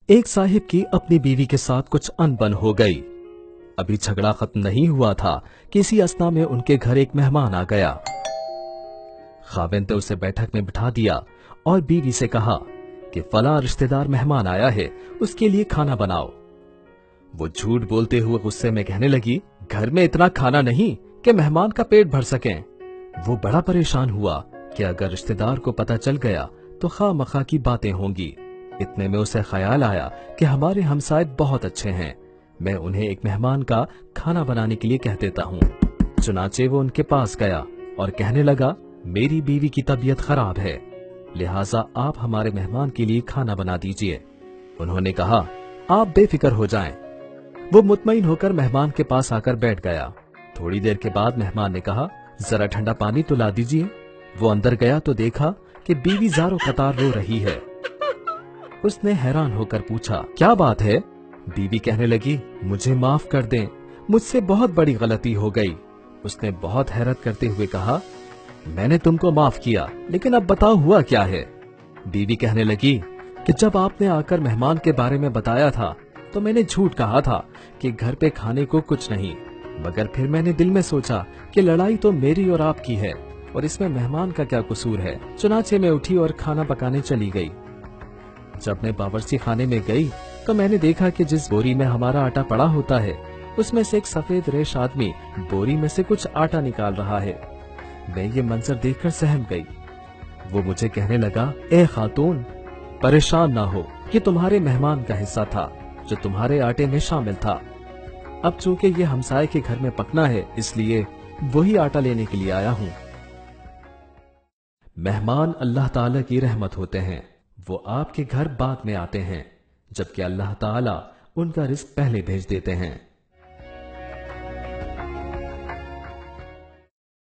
एक साहिब की अपनी बीवी के साथ कुछ अनबन हो गई। अभी झगड़ा खत्म नहीं हुआ था कि इसी असना में उनके घर एक मेहमान आ गया। खाविंद ने उसे बैठक में बिठा दिया और बीवी से कहा कि फला रिश्तेदार मेहमान आया है, उसके लिए खाना बनाओ। वो झूठ बोलते हुए गुस्से में कहने लगी, घर में इतना खाना नहीं कि मेहमान का पेट भर सकें। वो बड़ा परेशान हुआ कि अगर रिश्तेदार को पता चल गया तो खामखा की बातें होंगी। इतने में उसे ख्याल आया कि हमारे हमसाए बहुत अच्छे हैं, मैं उन्हें एक मेहमान का खाना बनाने के लिए कह देता हूँ। चुनाचे वो उनके पास गया और कहने लगा, मेरी बीवी की तबीयत खराब है, लिहाजा आप हमारे मेहमान के लिए खाना बना दीजिए। उन्होंने कहा, आप बेफिक्र हो जाएं। वो मुतमईन होकर मेहमान के पास आकर बैठ गया। थोड़ी देर के बाद मेहमान ने कहा, जरा ठंडा पानी तो ला दीजिए। वो अंदर गया तो देखा कि बीवी ज़ारो कतार रो रही है। उसने हैरान होकर पूछा, क्या बात है? बीवी कहने लगी, मुझे माफ कर दें, मुझसे बहुत बड़ी गलती हो गई। उसने बहुत हैरत करते हुए कहा, मैंने तुमको माफ किया, लेकिन अब बताओ हुआ क्या है? बीवी कहने लगी कि जब आपने आकर मेहमान के बारे में बताया था तो मैंने झूठ कहा था कि घर पे खाने को कुछ नहीं, मगर फिर मैंने दिल में सोचा कि लड़ाई तो मेरी और आपकी है और इसमें मेहमान का क्या कसूर है। चुनाचे में उठी और खाना पकाने चली गई। जब मैं बावर्ची खाने में गई तो मैंने देखा कि जिस बोरी में हमारा आटा पड़ा होता है उसमें से एक सफेद रेश आदमी बोरी में से कुछ आटा निकाल रहा है। मैं ये मंजर देखकर सहम गई। वो मुझे कहने लगा, ए खातून, परेशान ना हो, कि तुम्हारे मेहमान का हिस्सा था जो तुम्हारे आटे में शामिल था। अब चूंकि ये हमसाये के घर में पकना है, इसलिए वही आटा लेने के लिए आया हूँ। मेहमान अल्लाह ताला की रहमत होते हैं, वो आपके घर बाद में आते हैं, जबकि अल्लाह ताला उनका रिस्क पहले भेज देते हैं।